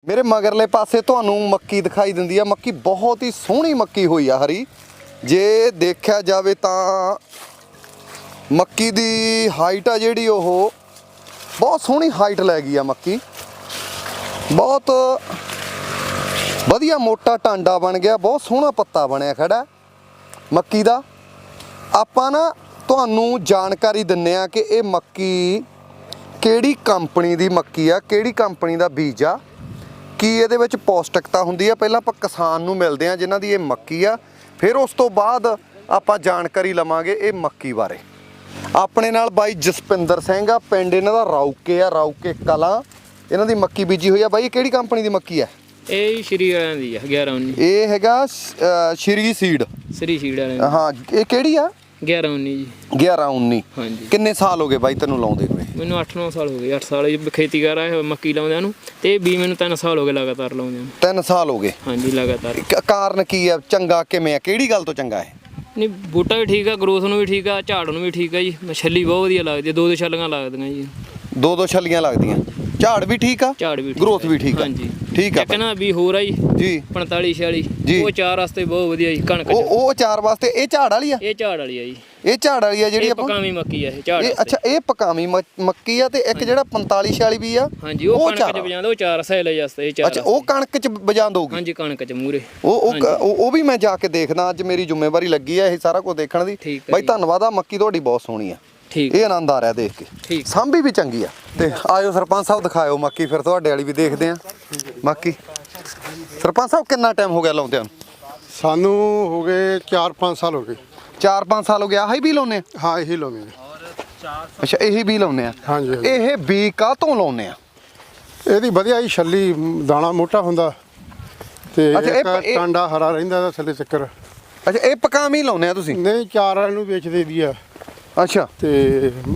मेरे मगरले पासे तुहानू मक्की दिखाई दिंदी आ। मक्की बहुत ही सोहनी मक्की हुई आ हरी। जे देखा जाए तो मक्की दी हाइट आ जिहड़ी ओह बहुत सोहनी हाइट लै गई आ। मक्की बहुत वधिया मोटा टांडा बन गया, बहुत सोहना पत्ता बनया खड़ा मक्की दा। आपां ना तुहानू जानकारी दिन्ने आ कि ये मक्की किहड़ी कंपनी दी मक्की आ, किहड़ी कंपनी दा बीज आ, की इहदे विच पौष्टिकता हुंदी आ। पहिलां आपां किसान नू मिलदे आ जिन्हां दी ये मक्की आ, फिर उस तो बाद आपां जानकारी लवांगे ये मक्की बारे। अपने नाल बाई जसपिंदर सिंह आ, पिंड इन्हां दा राउके आ, राउके कलां। इन्हां दी मक्की बीजी होई आ। बाई किहड़ी कंपनी दी मक्की है? ਇਹ ਸ਼੍ਰੀ ਵਾਲਿਆਂ ਦੀ ਆ 1119। ਇਹ ਹੈਗਾ ਸ਼੍ਰੀ ਸੀਡ। ਸ੍ਰੀ ਸੀਡ ਵਾਲਿਆਂ ਹਾਂ ਇਹ ਕਿਹੜੀ ਆ? 1119 ਜੀ। 1119। ਹਾਂਜੀ। ਕਿੰਨੇ ਸਾਲ ਹੋ ਗਏ ਬਾਈ ਤੈਨੂੰ ਲਾਉਂਦੇ ਹੋਏ? ਮੈਨੂੰ 8-9 ਸਾਲ ਹੋ ਗਏ। 8 ਸਾਲ ਖੇਤੀ ਕਰ ਰਿਹਾ ਮੱਕੀ ਲਾਉਂਦਿਆਂ ਨੂੰ, ਤੇ ਵੀ ਮੈਨੂੰ 3 ਸਾਲ ਹੋ ਗਏ ਲਗਾਤਾਰ ਲਾਉਂਦਿਆਂ ਨੂੰ। 3 ਸਾਲ ਹੋ ਗਏ? ਹਾਂਜੀ ਲਗਾਤਾਰ। ਕਾਰਨ ਕੀ ਆ? ਚੰਗਾ ਕਿਵੇਂ ਆ? ਕਿਹੜੀ ਗੱਲ ਤੋਂ ਚੰਗਾ ਹੈ? ਨਹੀਂ ਬੂਟਾ ਵੀ ਠੀਕ ਆ, ਗਰੋਥ ਨੂੰ ਵੀ ਠੀਕ ਆ, ਝਾੜ ਨੂੰ ਵੀ ਠੀਕ ਆ ਜੀ। ਛੱਲੀ ਬਹੁਤ ਵਧੀਆ ਲੱਗਦੀ, 2 ਛੱਲੀਆਂ ਲੱਗਦੀਆਂ ਜੀ। 2 ਛੱਲੀਆਂ ਲੱਗਦੀਆਂ। ਝਾੜ ਵੀ ਠੀਕ ਆ, ਝਾੜ ਵੀ ਗਰੋਥ ਵੀ ਠੀਕ ਆ। ਹਾਂਜੀ ਠੀਕ ਆ। ਇੱਕ ਨਾ ਵੀ ਹੋਰ ਆ ਜੀ 45-46 ਉਹ ਚਾਰ ਵਾਸਤੇ ਬਹੁਤ ਵਧੀਆ ਜੀ। ਕਣਕ ਉਹ ਚਾਰ ਵਾਸਤੇ ਇਹ ਝਾੜ ਵਾਲੀ ਆ? ਇਹ ਝਾੜ ਵਾਲੀ ਆ ਜੀ। ਇਹ ਝਾੜ ਵਾਲੀ ਆ ਜਿਹੜੀ ਪਕਾਵੀਂ ਮੱਕੀ ਆ ਇਹ ਝਾੜ। ਅੱਛਾ ਇਹ ਪਕਾਵੀਂ ਮੱਕੀ ਆ। ਤੇ ਇੱਕ ਜਿਹੜਾ 45-46 ਵੀ ਆ ਹਾਂਜੀ ਉਹ ਕਣਕ ਚ ਵਜਾਉਂਦਾ, ਉਹ ਚਾਰ ਸੈਲੇ ਵਾਸਤੇ ਇਹ ਚਾਰ। ਅੱਛਾ ਉਹ ਕਣਕ ਚ ਵਜਾਂ ਦਊਗੀ? ਹਾਂਜੀ ਕਣਕ ਚ ਮੂਰੇ। ਉਹ ਵੀ ਮੈਂ ਜਾ ਕੇ ਦੇਖਦਾ। ਅੱਜ ਮੇਰੀ ਜ਼ਿੰਮੇਵਾਰੀ ਲੱਗੀ ਆ ਇਹ ਸਾਰਾ ਕੁਝ ਦੇਖਣ ਦੀ। ਬਾਈ ਧੰਨਵਾਦ ਆ। ਮੱਕੀ ਤੁਹਾਡੀ ਬਹੁਤ ਸੋਹਣੀ ਆ। ਠੀਕ ਇਹ ਆਨੰਦ ਆ ਰਿਹਾ ਦੇਖ ਕੇ। ਸਾਂਭੀ ਵੀ ਚੰਗੀ ਆ। ਤੇ ਆਇਓ ਸਰਪੰਚ ਸਾਹਿਬ ਦਿਖਾਇਓ ਮੱਕੀ, ਫਿਰ ਤੁਹਾਡੇ ਵਾਲੀ ਵੀ ਦੇਖਦੇ ਆ ਮੱਕੀ। ਸਰਪੰਚ ਸਾਹਿਬ ਕਿੰਨਾ ਟਾਈਮ ਹੋ ਗਿਆ ਲਾਉਂਦਿਆਂ ਨੂੰ? ਸਾਨੂੰ ਹੋ ਗਏ 4-5 ਸਾਲ ਹੋ ਗਏ। 4-5 ਸਾਲ ਹੋ ਗਿਆ। ਆਹੀ ਵੀ ਲਾਉਂਦੇ ਆ? ਹਾਂ ਇਹੀ ਲਾਉਂਦੇ ਅੱਛਾ ਇਹੀ ਵੀ ਲਾਉਂਦੇ ਆ। ਹਾਂਜੀ। ਇਹ ਬੀ ਕਾਹਤੋਂ ਲਾਉਂਦੇ ਆ? ਇਹਦੀ ਵਧੀਆ ਹੀ ਛੱਲੀ, ਦਾਣਾ ਮੋਟਾ ਹੁੰਦਾ ਤੇ ਟਾਂਡਾ ਹਰਾ ਰਹਿੰਦਾ ਇਹਦਾ ਥੱਲੇ ਚੱਕਰ। ਅੱਛਾ ਇਹ ਪਕਾਵੀਂ ਲਾਉਂਦੇ ਆ ਤੁਸੀਂ? ਨਹੀਂ ਚਾਰ ਵਾਲਿਆਂ ਨੂੰ ਵੇਚ ਦੇਦੀ ਆ। ਅੱਛਾ ਤੇ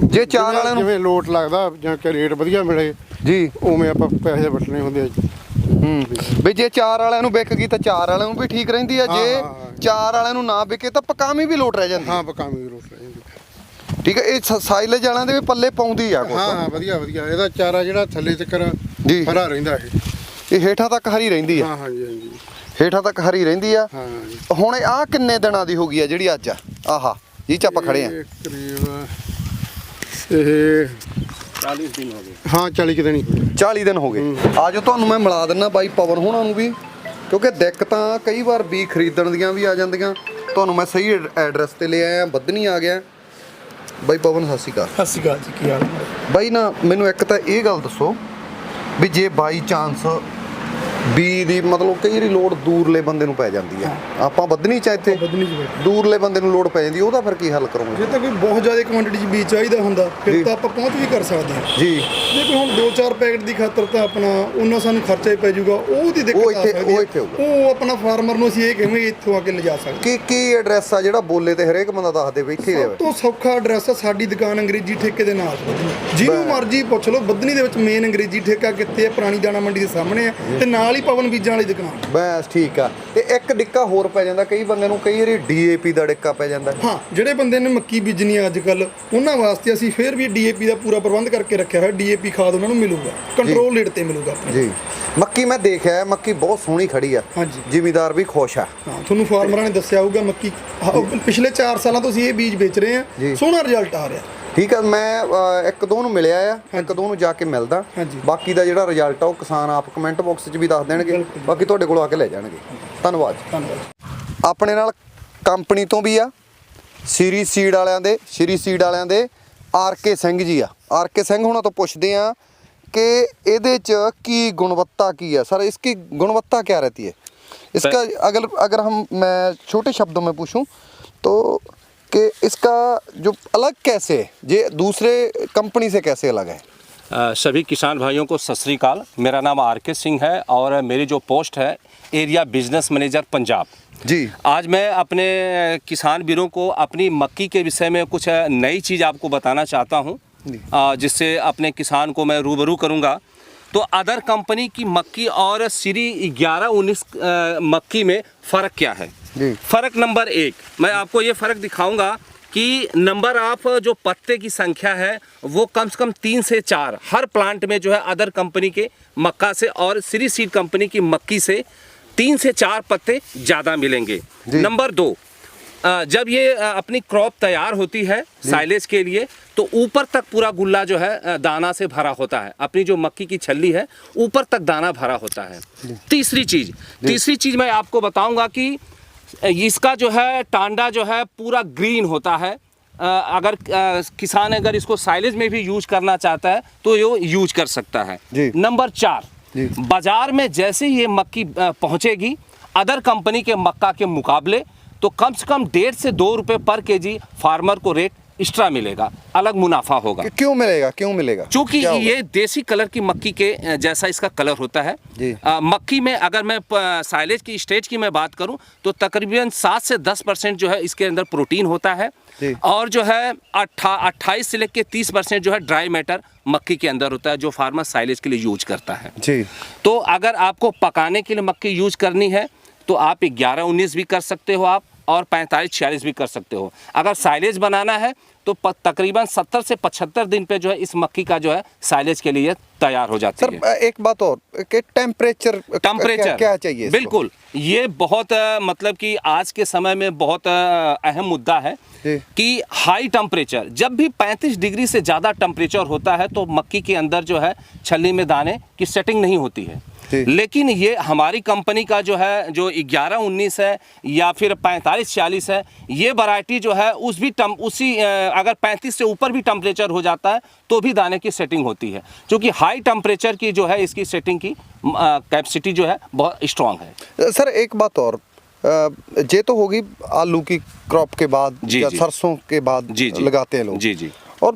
ਜੇ ਚਾਰ ਵਾਲਿਆਂ ਨੂੰ ਜਿਵੇਂ ਲੋਟ ਲੱਗਦਾ ਜਾਂ ਕਿ ਰੇਟ ਵਧੀਆ ਮਿਲੇ ਜੀ ਉਵੇਂ ਆਪਾਂ ਪੈਸੇ ਵਟਣੇ ਹੁੰਦੇ ਆ। ਵੀ ਜੇ ਚਾਰ ਵਾਲਿਆਂ ਨੂੰ ਵਿਕ ਗਈ ਤਾਂ ਚਾਰ ਵਾਲਿਆਂ ਨੂੰ ਵੀ ਠੀਕ ਰਹਿੰਦੀ ਆ, ਜੇ ਚਾਰ ਵਾਲਿਆਂ ਨੂੰ ਨਾ ਵਿਕੇ ਤਾਂ ਪਕਾਵੀਂ ਵੀ ਲੋਟ ਰਹਿ ਜਾਂਦੀ। ਹਾਂ ਪਕਾਵੀਂ ਵੀ ਲੋਟ ਰਹਿ ਜਾਂਦੀ। ਠੀਕ ਹੈ। ਇਹ ਸਾਈਲੇਜ ਵਾਲਿਆਂ ਦੇ ਵੀ ਪੱਲੇ ਪਾਉਂਦੀ ਆ ਕੁਛ? ਹਾਂ ਵਧੀਆ ਵਧੀਆ। ਇਹਦਾ ਚਾਰਾ ਜਿਹੜਾ ਥੱਲੇ ਚੱਕਰ ਹਰਾ ਰਹਿੰਦਾ ਇਹ ਹੇਠਾਂ ਤੱਕ ਹਰੀ ਰਹਿੰਦੀ ਆ? ਹਾਂ ਹਾਂਜੀ ਹਾਂਜੀ ਹੇਠਾਂ ਤੱਕ ਹਰੀ ਰਹਿੰਦੀ ਆ। ਹਾਂ। ਹੁਣ ਆਹ ਕਿੰਨੇ ਦਿਨਾਂ ਦੀ ਹੋ ਗਈ ਆ ਜਿਹੜੀ ਅੱਜ ਆ ਆਹਾ ਜੀ ਚ ਆਪਾਂ ਖੜੇ ਆ? ਕਰੀਬ ਇਹ 40 ਦਿਨ ਹੋ ਗਏ। ਹਾਂ 40 ਦਿਨ ਹੀ 40 ਦਿਨ ਹੋ ਗਏ। ਆਜੋ ਤੁਹਾਨੂੰ ਮੈਂ ਮਿਲਾ ਦਿੰਦਾ ਬਾਈ ਪਵਨ ਹੋਣਾ ਨੂੰ ਵੀ, ਕਿਉਂਕਿ ਦਿੱਕਤਾਂ ਕਈ ਵਾਰ ਵੀ ਖਰੀਦਣ ਦੀਆਂ ਵੀ ਆ ਜਾਂਦੀਆਂ। ਤੁਹਾਨੂੰ ਮੈਂ ਸਹੀ ਐਡਰੈਸ ਤੇ ਲੈ ਆਇਆ। ਬੱਧਨੀ ਆ ਗਿਆ। ਬਾਈ ਪਵਨ ਸਤਿ ਸ਼੍ਰੀ ਅਕਾਲ। ਸਤਿ ਸ਼੍ਰੀ ਅਕਾਲ ਜੀ, ਕੀ ਹਾਲ? ਬਾਈ ਨਾ ਮੈਨੂੰ ਇੱਕ ਤਾਂ ਇਹ ਗੱਲ ਦੱਸੋ ਵੀ ਜੇ ਬਾਈ ਚਾਂਸ ਬੀ ਦੀ ਮਤਲਬ ਕਈ ਵਾਰੀ ਲੋੜ ਦੂਰਲੇ ਬੰਦੇ ਨੂੰ ਪੈ ਜਾਂਦੀ ਆ, ਆਪਾਂ ਬੱਧਨੀ ਚ ਇੱਥੇ ਦੂਰਲੇ ਬੰਦੇ ਨੂੰ ਲੋੜ ਪੈ ਜਾਂਦੀ, ਉਹਦਾ ਫਿਰ ਕੀ ਹੱਲ ਕਰੋਗੇ? ਜੇ ਤਾਂ ਕੋਈ ਬਹੁਤ ਜ਼ਿਆਦਾ ਕੁਆਂਟੀਟੀ 'ਚ ਬੀਜ ਚਾਹੀਦਾ ਹੁੰਦਾ ਫਿਰ ਤਾਂ ਆਪਾਂ ਪਹੁੰਚ ਵੀ ਕਰ ਸਕਦੇ ਹਾਂ ਜੀ। ਜੇ ਕੋਈ ਹੁਣ 2-4 ਪੈਕਟ ਦੀ ਖਾਤਰ ਤਾਂ ਆਪਣਾ ਉਹਨਾਂ ਸਾਨੂੰ ਖਰਚਾ ਹੀ ਪੈ ਜਾਊਗਾ, ਉਹਦੀ ਦਿੱਕਤ ਆ ਸਕਦੀ ਹੈ। ਉਹ ਆਪਣਾ ਫਾਰਮਰ ਨੂੰ ਅਸੀਂ ਇਹ ਕਹਾਂਗੇ ਇੱਥੋਂ ਆ ਕੇ ਲਿਜਾ ਸਕਦੇ। ਕੀ ਐਡਰੈਸ ਆ ਜਿਹੜਾ ਬੋਲੇ ਤੇ ਹਰੇਕ ਬੰਦਾ ਦੱਸ ਦੇ ਵੀ ਇੱਥੇ ਸਭ ਤੋਂ ਸੌਖਾ ਐਡਰੈਸ ਆ ਸਾਡੀ ਦੁਕਾਨ ਅੰਗਰੇਜ਼ੀ ਠੇਕੇ ਦੇ ਨਾਲ। ਜਿਹਨੂੰ ਮਰਜ਼ੀ ਪੁੱਛ ਲਓ ਬੱਧਨੀ ਦੇ ਵਿੱਚ ਮੇਨ ਅੰਗਰੇਜ਼ੀ ਠੇਕਾ ਕਿੱਥੇ ਹੈ? ਪੁਰਾਣੀ ਦਾਣਾ ਮੰਡੀ ਦੇ ਸਾਹਮਣੇ ਆ ਤੇ ਨਾਲ ਹੀ ਪਵਨ ਬੀਜਾਂ ਵਾਲੀ ਦੁਕਾਨ। ਬਸ ਠੀਕ ਆ। ਤੇ ਇੱਕ ਡਿੱਕਾ ਹੋਰ ਪੈ ਜਾਂਦਾ ਕਈ ਬੰਦੇ ਨੂੰ, ਕਈ ਵਾਰੀ ਡੀਏਪੀ ਦਾ ਡਿੱਕਾ ਪੈ ਜਾਂਦਾ। ਹਾਂ ਜਿਹੜੇ ਬੰਦੇ ਨੇ ਮੱਕੀ ਬੀਜਣੀ ਆ ਅੱਜ ਕੱਲ ਉਹਨਾਂ ਵਾਸਤੇ ਅਸੀਂ ਫਿਰ ਵੀ ਡੀਏਪੀ ਦਾ ਪੂਰਾ ਪ੍ਰਬੰਧ ਕਰਕੇ ਰੱਖਿਆ ਹੋਇਆ। ਡੀਏਪੀ ਖਾਦ ਉਹਨਾਂ ਨੂੰ ਮਿਲੂਗਾ, ਕੰਟਰੋਲ ਰੇਟ ਤੇ ਮਿਲੂਗਾ ਜੀ। ਮੱਕੀ ਮੈਂ ਦੇਖਿਆ ਮੱਕੀ ਬਹੁਤ ਸੋਹਣੀ ਖੜੀ ਆ। ਹਾਂਜੀ ਜ਼ਿਮੀਦਾਰ ਵੀ ਖੁਸ਼ ਆ। ਹਾਂ ਤੁਹਾਨੂੰ ਫਾਰਮਰਾਂ ਨੇ ਦੱਸਿਆ ਹੋਊਗਾ ਮੱਕੀ ਪਿਛਲੇ 4 ਸਾਲਾਂ ਤੋਂ ਅਸੀਂ ਇਹ ਬੀਜ ਵੇਚ ਰਹੇ ਆ, ਸੋਹਣਾ ਰਿਜ਼ਲਟ ਆ ਰਿਹਾ। ਠੀਕ ਆ। ਮੈਂ 1-2 ਨੂੰ ਮਿਲਿਆ ਆ, 1-2 ਨੂੰ ਜਾ ਕੇ ਮਿਲਦਾ। ਬਾਕੀ ਦਾ ਜਿਹੜਾ ਰਿਜ਼ਲਟ ਆ ਉਹ ਕਿਸਾਨ ਆਪ ਕਮੈਂਟ ਬਾਕਸ 'ਚ ਵੀ ਦੱਸ ਦੇਣਗੇ, ਬਾਕੀ ਤੁਹਾਡੇ ਕੋਲ ਆ ਕੇ ਲੈ ਜਾਣਗੇ। ਧੰਨਵਾਦ। ਆਪਣੇ ਨਾਲ ਕੰਪਨੀ ਤੋਂ ਵੀ ਆ ਸ਼੍ਰੀ ਸੀਡ ਵਾਲਿਆਂ ਦੇ ਆਰਕੇ ਸਿੰਘ ਜੀ ਆ। ਆਰਕੇ ਸਿੰਘ ਹੁਣਾਂ ਤੋਂ ਪੁੱਛਦੇ ਆ कि ਇਹਦੇ ਚ ਕੀ गुणवत्ता की है सर, इसकी गुणवत्ता क्या रहती है इसका? अगर मैं छोटे शब्दों में पूछूं तो कि इसका जो अलग कैसे है, ये दूसरे कंपनी से कैसे अलग है? सभी किसान भाइयों को सत श्री अकाल। मेरा नाम आरके सिंह है और मेरी जो पोस्ट है एरिया बिजनेस मैनेजर पंजाब जी। आज मैं अपने किसान वीरों को अपनी मक्की के विषय में कुछ नई चीज़ आपको बताना चाहता हूँ, जिससे अपने किसान को मैं रूबरू करूँगा। तो अदर कंपनी की मक्की और श्री 1119 मक्की में फ़र्क क्या है? फ़र्क नंबर 1 मैं आपको ये फ़र्क दिखाऊंगा कि नंबर ऑफ जो पत्ते की संख्या है वो कम से कम 3 से 4 हर प्लांट में जो है अदर कंपनी के मक्का से और श्री सीड कंपनी की मक्की से 3 से 4 पत्ते ज़्यादा मिलेंगे। नंबर 2, जब ये अपनी क्रॉप तैयार होती है साइलेज के लिए तो ऊपर तक पूरा गुल्ला जो है दाना से भरा होता है। अपनी जो मक्की की छल्ली है ऊपर तक दाना भरा होता है। तीसरी चीज़ मैं आपको बताऊंगा कि इसका जो है टांडा जो है पूरा ग्रीन होता है। अगर किसान अगर इसको साइलेज में भी यूज करना चाहता है तो ये यूज कर सकता है। नंबर 4, बाजार में जैसे ये मक्की पहुंचेगी अदर कंपनी के मक्का के मुकाबले तो कम से कम 1.5 से 2 रुपए पर केजी फार्मर को रेट एक्स्ट्रा मिलेगा, अलग मुनाफा होगा। क्यों मिलेगा? क्योंकि ये देसी कलर की मक्की के जैसा इसका कलर होता है। मक्की में अगर मैं साइलेज की स्टेज की मैं बात करूं तो तकरीबन 7 से 10% जो है इसके अंदर प्रोटीन होता है और जो है 28 से लेकर 30% जो है ड्राई मैटर मक्की के अंदर होता है जो फार्मर साइलेज के लिए यूज करता है। तो अगर आपको पकाने के लिए मक्की यूज करनी है तो आप 11-19 भी कर सकते हो आप और 45-46 भी कर सकते हो। अगर साइलेज बनाना है तो तकरीबन 70 से 75 दिन पे जो है इस मक्की का जो है साइलेज के लिए तैयार हो जाती है। सर एक बात और कि टेम्परेचर क्या चाहिए इसको? बिल्कुल, ये बहुत मतलब कि आज के समय में बहुत अहम मुद्दा है कि हाई टेम्परेचर, जब भी 35 डिग्री से ज़्यादा टेम्परेचर होता है तो मक्की के अंदर जो है छल्ली में दाने की सेटिंग नहीं होती है। लेकिन ये हमारी कंपनी का जो है जो 11-19 है या फिर 45-46 है, ये वैरायटी जो है उसी अगर 35 से ऊपर भी टेम्परेचर हो जाता है तो भी दाने की सेटिंग होती है, क्योंकि हाई टेम्परेचर की जो है इसकी सेटिंग की कैपेसिटी जो है बहुत स्ट्रांग है। सर एक बात और, ये तो होगी आलू की क्रॉप के बाद या सरसों के बाद लगाते हैं लोग। जी। और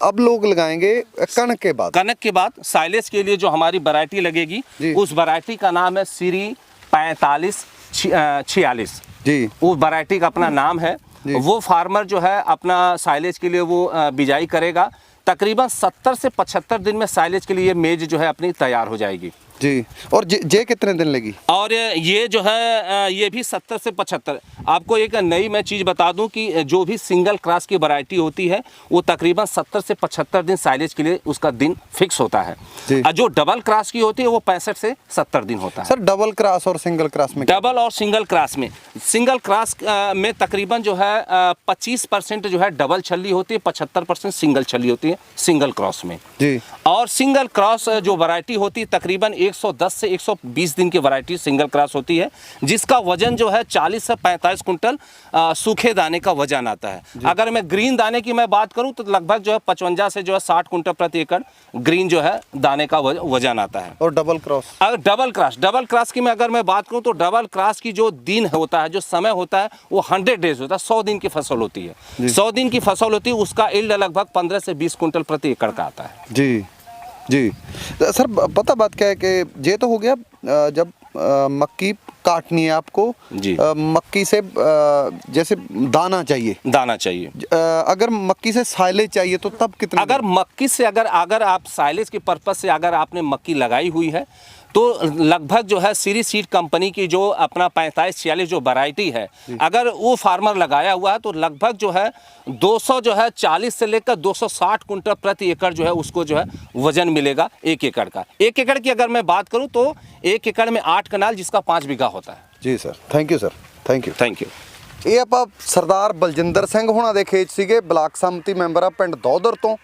अब लोग लगाएंगे कनक के बाद साइलेज के लिए जो हमारी वैरायटी लगेगी उस वैरायटी का नाम है श्री 45-46 जी। उस वैरायटी का अपना नाम है। वो फार्मर जो है अपना साइलेज के लिए वो बिजाई करेगा। तकरीबन 70 से 75 दिन में साइलेज के लिए मेज जो है अपनी तैयार हो जाएगी जी। और जे कितने दिन लगी? और ये जो है ये भी 70 से 75। आपको एक नई मैं चीज़ बता दूं कि जो भी सिंगल क्रॉस की वैरायटी होती है वो तकरीबन 70 से 75 दिन साइलेज के लिए उसका दिन फिक्स होता है। और जो डबल क्रॉस की होती है वो 65 से 70 दिन होता है। सर डबल क्रॉस और सिंगल क्रॉस में? डबल और सिंगल क्रॉस में, सिंगल क्रॉस में तकरीबन जो है 25% जो है डबल छल्ली होती है, 75% सिंगल छल्ली होती है सिंगल क्रॉस में जी। और सिंगल क्रॉस जो वैरायटी होती है तकरीबन 110 से 120 दिन की वैरायटी सिंगल क्रॉस होती है, जिसका वजन जो है 40 से 45 कुंटल सूखे दाने का वजन आता है। अगर मैं ग्रीन दाने की मैं बात करूं तो लगभग जो है 55 से जो है 60 कुंटल प्रति एकड़ ग्रीन जो है दाने का वजन आता है। और डबल क्रॉस? अगर डबल क्रॉस की मैं अगर मैं बात करूं तो डबल क्रॉस की जो दिन होता है, जो समय होता है वो 100 डेज होता है, 100 दिन की फसल होती है। 100 दिन की फसल होती है, उसका यील्ड लगभग 15 से 20 कुंटल प्रति एकड़ का आता है जी। सर पता बात क्या है कि ये तो हो गया जब मक्की काटनी है आपको जी। मक्की से जैसे दाना चाहिए अगर मक्की से साइलेज चाहिए तो तब कितना? अगर मक्की से अगर आप साइलेज के पर्पज से अगर आपने मक्की लगाई हुई है तो लगभग जो है श्री सीड कंपनी की जो अपना 45-46 जो वैरायटी है, अगर वो फार्मर लगाया हुआ है तो लगभग जो है 200 जो है 40 से लेकर 260 कुंटल प्रति एकड़ जो है उसको जो है वजन मिलेगा 1 एकड़ का। 1 एकड़ की अगर मैं बात करूं तो 1 एकड़ में 8 कनाल, जिसका 5 बीघा होता है जी। Sir thank you sir, thank you. ਇਹ ਆਪਾਂ ਸਰਦਾਰ ਬਲਜਿੰਦਰ ਸਿੰਘ ਹੋਣਾ ਦੇ ਖੇਤ ਸੀਗੇ, ਬਲਾਕ ਸੰਮਤੀ ਮੈਂਬਰ ਆ ਪਿੰਡ ਦੌਦਰ ਤੋਂ,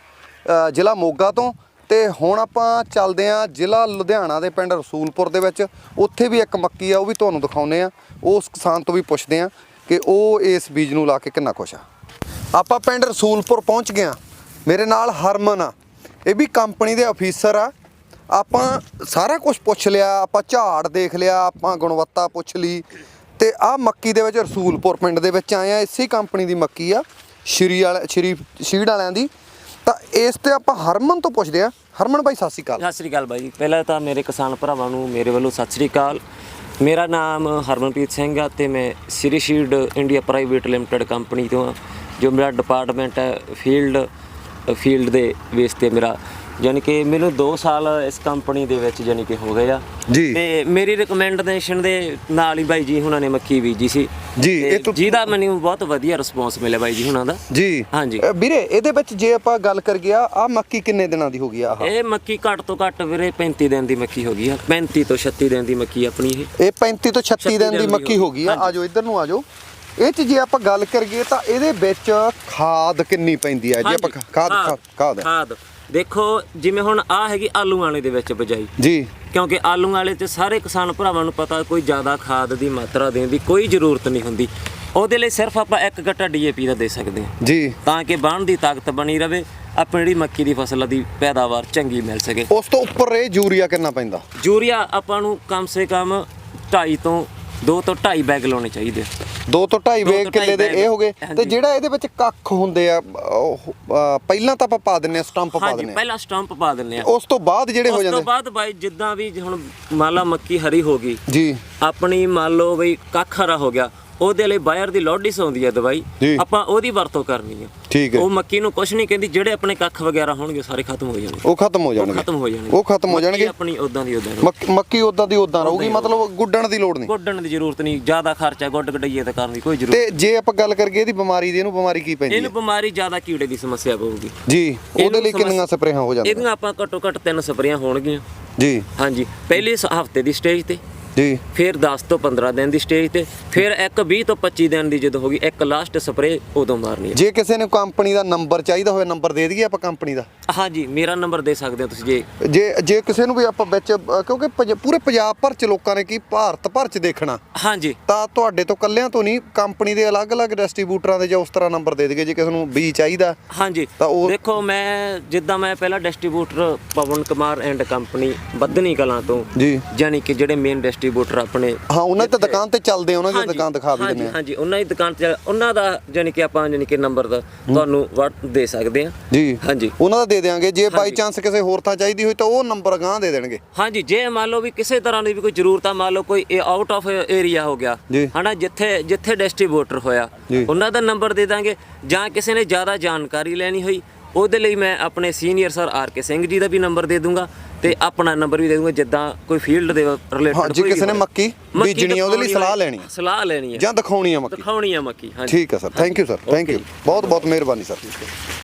ਜ਼ਿਲ੍ਹਾ ਮੋਗਾ ਤੋਂ। ਤੇ ਹੁਣ ਆਪਾਂ ਚੱਲਦੇ ਆ ਜ਼ਿਲ੍ਹਾ ਲੁਧਿਆਣਾ ਦੇ ਪਿੰਡ ਰਸੂਲਪੁਰ ਦੇ ਵਿੱਚ। ਉੱਥੇ ਵੀ ਇੱਕ ਮੱਕੀ ਆ, ਉਹ ਵੀ ਤੁਹਾਨੂੰ ਦਿਖਾਉਂਦੇ ਆ। ਉਸ ਕਿਸਾਨ ਤੋਂ ਵੀ ਪੁੱਛਦੇ ਆ ਕਿ ਉਹ ਇਸ ਬੀਜ ਨੂੰ ਲਾ ਕੇ ਕਿੰਨਾ ਖੁਸ਼ ਆ। ਆਪਾਂ ਪਿੰਡ ਰਸੂਲਪੁਰ ਪਹੁੰਚ ਗਏ ਆ। ਮੇਰੇ ਨਾਲ ਹਰਮਨ ਆ, ਇਹ ਵੀ ਕੰਪਨੀ ਦੇ ਅਫੀਸਰ ਆ। ਆਪਾਂ ਸਾਰਾ ਕੁਝ ਪੁੱਛ ਲਿਆ, ਆਪਾਂ ਝਾੜ ਦੇਖ ਲਿਆ, ਆਪਾਂ ਗੁਣਵੱਤਾ ਪੁੱਛ ਲਈ। ਤੇ ਆ ਮੱਕੀ ਦੇ ਵਿੱਚ ਰਸੂਲਪੁਰ ਪਿੰਡ ਦੇ ਵਿੱਚ ਆਏ ਆ। ਇਸੇ ਕੰਪਨੀ ਦੀ ਮੱਕੀ ਆ, ਸ਼੍ਰੀ ਸੀਡ ਵਾਲਿਆਂ ਦੀ। ਤਾਂ ਇਸ ਤੇ ਆਪਾਂ ਹਰਮਨ ਤੋਂ ਪੁੱਛਦੇ ਆ। ਹਰਮਨ ਭਾਈ ਸਤਿ ਸ਼੍ਰੀ ਅਕਾਲ। ਸਤਿ ਸ਼੍ਰੀ ਅਕਾਲ ਬਾਈ। ਪਹਿਲਾਂ ਤਾਂ ਮੇਰੇ ਕਿਸਾਨ ਭਰਾਵਾਂ ਨੂੰ ਮੇਰੇ ਵੱਲੋਂ ਸਤਿ ਸ਼੍ਰੀ ਅਕਾਲ। ਮੇਰਾ ਨਾਮ ਹਰਮਨਪ੍ਰੀਤ ਸਿੰਘ ਆ ਤੇ ਮੈਂ Shri seed India private limited company ਤੋਂ ਆ। ਜੋ ਮੇਰਾ ਡਿਪਾਰਟਮੈਂਟ ਹੈ ਫੀਲਡ ਦੇ ਬੇਸ 'ਤੇ ਮੇਰਾ ਯਾਨੀ ਕਿ ਮੈਨੂੰ 2 ਸਾਲ ਇਸ ਕੰਪਨੀ ਦੇ ਵਿੱਚ ਯਾਨੀ ਕਿ ਹੋ ਗਏ ਆ ਜੀ। ਤੇ ਮੇਰੀ ਰਿਕਮੈਂਡੇਸ਼ਨ ਦੇ ਨਾਲ ਹੀ ਬਾਈ ਜੀ ਹੁਣਾਂ ਨੇ ਮੱਕੀ ਬੀਜੀ ਸੀ ਜੀ, ਤੇ ਇਹ ਤੋਂ- ਜਿਹਦਾ ਮੈਨੂੰ ਬਹੁਤ ਵਧੀਆ ਰਿਸਪੌਂਸ ਮਿਲਿਆ ਬਾਈ ਜੀ ਹੁਣਾਂ ਦਾ। ਜੀ ਹਾਂਜੀ। ਵੀਰੇ ਇਹਦੇ ਵਿੱਚ ਜੇ ਆਪਾਂ ਗੱਲ ਕਰੀਏ ਆ ਮੱਕੀ ਕਿੰਨੇ ਦਿਨਾਂ ਦੀ ਹੋ ਗਈ ਆ ਆਹ? ਇਹ ਮੱਕੀ ਘੱਟ ਤੋਂ ਘੱਟ ਵੀਰੇ 35 ਦਿਨ ਦੀ ਮੱਕੀ ਹੋ ਗਈ ਆ, 35 ਤੋਂ 36 ਦਿਨ ਦੀ ਮੱਕੀ ਆਪਣੀ ਇਹ। ਇਹ 35 ਤੋਂ 36 ਦਿਨ ਦੀ ਮੱਕੀ ਹੋ ਗਈ ਆ। ਹਾਂਜੀ। ਆਜੋ ਇੱਧਰ ਨੂੰ ਆਜੋ। ਇਹ ਚ ਜੇ ਆਪਾਂ ਗੱਲ ਕਰੀਏ ਤਾਂ ਇਹਦੇ ਵਿੱਚ ਖਾਦ ਕਿੰਨੀ ਪੈਂਦੀ ਹੈ ਜੇ ਆਪਾਂ ਖਾਦ ਦੇਖੋ ਜਿਵੇਂ ਹੁਣ ਆ ਹੈਗੀ ਆਲੂ ਵਾਲੇ ਦੇ ਵਿੱਚ ਬਜਾਈ, ਜੀ, ਕਿਉਂਕਿ ਆਲੂ ਵਾਲੇ ਤੇ ਸਾਰੇ ਕਿਸਾਨ ਭਰਾਵਾਂ ਨੂੰ ਪਤਾ ਕੋਈ ਜ਼ਿਆਦਾ ਖਾਦ ਦੀ ਮਾਤਰਾ ਦੇਣ ਦੀ ਕੋਈ ਜ਼ਰੂਰਤ ਨਹੀਂ ਹੁੰਦੀ। ਉਹਦੇ ਲਈ ਸਿਰਫ ਆਪਾਂ 1 ਗੱਟਾ DAP ਦਾ ਦੇ ਸਕਦੇ ਹਾਂ ਜੀ, ਤਾਂ ਕਿ ਬਾਣ ਦੀ ਤਾਕਤ ਬਣੀ ਰਵੇ, ਆਪਣੀ ਜਿਹੜੀ ਮੱਕੀ ਦੀ ਫਸਲ ਦੀ ਪੈਦਾਵਾਰ ਚੰਗੀ ਮਿਲ ਸਕੇ। ਉਸ ਤੋਂ ਉੱਪਰ ਇਹ ਯੂਰੀਆ ਕਿੰਨਾ ਪੈਂਦਾ? ਯੂਰੀਆ ਆਪਾਂ ਨੂੰ ਕਮ ਸੇ ਕਮ 2.5 ਤੋਂ 2 ਤੋਂ 2.5 ਬੈਗ ਲਾਉਣੇ ਚਾਹੀਦੇ ਆ। 2 ਤੋਂ 2.5 ਦੋ ਵੇਗ ਤੋਂ ਕਿੱਲੇ ਦੇ ਢਾਈ ਇਹ ਹੋ ਗਏ। ਹਾਂਜੀ। ਤੇ ਜਿਹੜਾ ਇਹਦੇ ਵਿੱਚ ਕੱਖ ਹੁੰਦੇ ਆ ਪਹਿਲਾਂ ਤਾਂ ਆਪਾਂ ਪਾ ਦਿੰਨੇ ਆ, ਸਟੰਪ ਪਾ ਹਾਂਜੀ, ਦਿੰਨੇ ਆ, ਪਹਿਲਾਂ ਸਟੰਪ ਪਾ ਦਿੰਨੇ ਆ। ਉਸ ਤੋਂ ਬਾਅਦ ਜਿਹੜੇ ਹੋ ਉਸ ਤੋਂ ਜਾਂਦੇ ਬਾਅਦ ਬਾਈ ਜਿੱਦਾਂ ਵੀ ਹੁਣ ਮੰਨ ਲਾ ਮੱਕੀ ਹਰੀ ਹੋ ਗਈ, ਜੀ, ਆਪਣੀ ਮੰਨ ਲਓ ਬਈ ਕੱਖ ਹਰਾ ਹੋ ਗਿਆ, ਉਹਦੇ ਲਈ ਬਾਇਰ ਦੀ ਲੋਡਿਸ ਆਉਂਦੀ ਹੈ ਦਵਾਈ, ਜੀ। ਆਪਾਂ ਉਹਦੀ ਵਰਤੋਂ ਕਰਨੀ ਹੈ। ਠੀਕ ਹੈ। ਉਹ ਮੱਕੀ ਨੂੰ ਕੁਝ ਨਹੀਂ ਕਹਿੰਦੀ, ਜਿਹੜੇ ਆਪਣੇ ਕੱਖ ਵਗੈਰਾ ਹੋਣਗੇ ਸਾਰੇ ਖਤਮ ਹੋ ਜਾਣਗੇ। ਉਹ ਖਤਮ ਹੋ ਜਾਣਗੇ। ਖਤਮ ਹੋ ਜਾਣਗੇ। ਉਹ ਖਤਮ ਹੋ ਮੱਕੀ ਜਾਣਗੇ। ਆਪਣੀ ਉਦਾਂ ਦੀ ਉਦਾਂ ਮੱਕੀ ਉਦਾਂ ਦੀ ਉਦਾਂ ਰਹੂਗੀ, ਮਤਲਬ ਗੁੱਡਣ ਦੀ ਲੋੜ ਨਹੀਂ। ਗੁੱਡਣ ਦੀ ਜ਼ਰੂਰਤ ਨਹੀਂ, ਜ਼ਿਆਦਾ ਖਰਚਾ ਗੁੱਡ ਗਡਈਏ ਤਾਂ ਕਰਨ ਦੀ ਕੋਈ ਜ਼ਰੂਰਤ ਤੇ ਜੇ ਆਪਾਂ ਗੱਲ ਕਰੀਏ ਇਹਦੀ ਬਿਮਾਰੀ ਦੀ, ਇਹਨੂੰ ਬਿਮਾਰੀ ਕੀ ਪੈਂਦੀ ਇਹਨੂੰ ਹੈ? ਬਿਮਾਰੀ ਜ਼ਿਆਦਾ ਕੀੜੇ ਦੀ ਸਮੱਸਿਆ ਪਊਗੀ। ਜੀ, ਉਹਦੇ ਲਈ ਇਹਨੂੰ ਕਿੰਨੀਆਂ ਸਪਰੇਆਂ ਹੋ ਜਾਂਦੀਆਂ? ਇਹਦੀਆਂ ਆਪਾਂ ਘੱਟੋ ਘੱਟ 3 ਸਪਰੇਆਂ ਹੋਣਗੀਆਂ। ਜੀ, ਹਾਂਜੀ, ਪਹਿਲੇ ਹਫਤੇ ਦੀ ਸਟੇਜ ਤੇ, ਜੀ, ਫਿਰ 10 ਤੋਂ 15 ਦਿਨ ਦੀ ਸਟੇਜ ਤੇ, ਫਿਰ ਇੱਕ 20 ਤੋਂ 25 ਦਿਨ ਦੀ ਜਦੋਂ ਹੋ ਗਈ, ਇੱਕ ਲਾਸਟ ਸਪਰੇ ਉਦੋਂ ਮਾਰਨੀ ਹੈ। ਜੇ ਕਿਸੇ ਨੂੰ ਕੰਪਨੀ ਦਾ ਨੰਬਰ ਚਾਹੀਦਾ ਹੋਵੇ, ਨੰਬਰ ਦੇ ਦਈਏ ਆਪਾਂ ਕੰਪਨੀ ਦਾ? ਹਾਂਜੀ, ਮੇਰਾ ਨੰਬਰ ਦੇ ਸਕਦੇ ਹੋ ਤੁਸੀਂ ਜੇ ਕਿਸੇ ਨੂੰ ਵੀ ਆਪਾਂ ਵਿੱਚ ਕਿਉਂਕਿ ਪੂਰੇ ਪੰਜਾਬ ਭਰ ਚ ਲੋਕਾਂ ਨੇ ਕੀ ਭਾਰਤ ਭਰ ਚ ਦੇਖਣਾ, ਹਾਂਜੀ ਤਾਂ ਤੁਹਾਡੇ ਤੋਂ ਕੱਲਿਆਂ ਤੋਂ ਨਹੀਂ, ਕੰਪਨੀ ਦੇ ਅਲੱਗ-ਅਲੱਗ ਡਿਸਟ੍ਰੀਬਿਊਟਰਾਂ ਦੇ ਜਾਂ ਉਸ ਤਰ੍ਹਾਂ ਨੰਬਰ ਦੇ ਦਈਏ ਜੇ ਕਿਸੇ ਨੂੰ ਬੀ ਚਾਹੀਦਾ। ਹਾਂਜੀ ਤਾਂ ਉਹ- ਦੇਖੋ ਮੈਂ ਜਿੱਦਾਂ ਮੈਂ ਪਹਿਲਾਂ distributor Pawan Kumar and company Badhni Kalan ਤੋਂ, ਜੀ, ਯਾਨੀ ਕਿ ਜਿਹੜੇ ਮੇਨ ਡਿਸਟ੍ਰੀਬਿਊਟਰ ਆਪਣੇ ਹਾਂ ਉਹਨਾਂ ਤੇ ਦੁਕਾਨ ਤੇ ਚੱਲਦੇ ਆ, ਉਹਨਾਂ ਦੀ ਹਾਂਜੀ, ਦੁਕਾਨ ਦਿਖਾ ਵੀ ਦਿੰਦੇ ਆ। ਹਾਂਜੀ ਉਹਨਾਂ ਦੀ ਦੁਕਾਨ ਤੇ ਉਹਨਾਂ ਦਾ ਯਾਨੀ ਕਿ ਆਪਾਂ ਯਾਨੀ ਕਿ ਨੰਬਰ ਦਾ ਤੁਹਾਨੂੰ ਦੇ ਸਕਦੇ ਹਾਂ। ਜੀ, ਹਾਂਜੀ ਉਹਨਾਂ ਦਾ ਦੇ ਦਿਆਂਗੇ। ਜੇ ਬਾਈ ਚਾਂਸ ਕਿਸੇ ਹੋਰ ਥਾਂ ਚਾਹੀਦੀ ਹੋਈ ਤਾਂ ਉਹ ਨੰਬਰ ਗਾਂ ਦੇ ਦੇਣਗੇ। ਹਾਂਜੀ, ਜੇ ਮੰਨ ਲਓ ਵੀ ਕਿਸੇ ਤਰ੍ਹਾਂ ਦੀ ਵੀ ਕੋਈ ਜ਼ਰੂਰਤ ਆ, ਮੰਨ ਲਓ ਕੋਈ ਆਊਟ ਆਫ ਏਰੀਆ ਹੋ ਗਿਆ ਜੀ। ਹਨਾ, ਜਿੱਥੇ ਡਿਸਟ੍ਰੀਬਿਊਟਰ ਹੋਇਆ ਜੀ। ਉਹਨਾਂ ਦਾ ਨੰਬਰ ਦੇ ਦਾਂਗੇ, ਜਾਂ ਕਿਸੇ ਨੇ ਜ਼ਿਆਦਾ ਜਾਣਕਾਰੀ ਲੈਣੀ ਹੋਈ ਉਹਦੇ ਲਈ ਮੈਂ ਆਪਣੇ senior sir RK Singh ji ਦਾ ਵੀ ਨੰਬਰ ਦੇ ਦੂੰਗਾ ਤੇ ਆਪਣਾ ਨੰਬਰ ਵੀ ਦੇ ਦੂੰਗਾ, ਜਿੱਦਾਂ ਕੋਈ ਫੀਲਡ ਦੇ ਰਿਲੇਟਡ ਹਾਂ, ਜੇ ਕਿਸੇ ਨੇ ਮੱਕੀ ਬੀਜਣੀ ਆ ਉਹਦੇ ਲਈ ਸਲਾਹ ਲੈਣੀ ਆ, ਸਲਾਹ ਲੈਣੀ ਹੈ ਜਾਂ ਦਿਖਾਉਣੀ ਆ ਮੱਕੀ। ਦਿਖਾਉਣੀ ਆ ਮੱਕੀ। ਹਾਂਜੀ, ਠੀਕ ਹੈ sir, thank you sir, thank you, ਬਹੁਤ ਬਹੁਤ ਮਿਹਰਬਾਨੀ ਸਰ।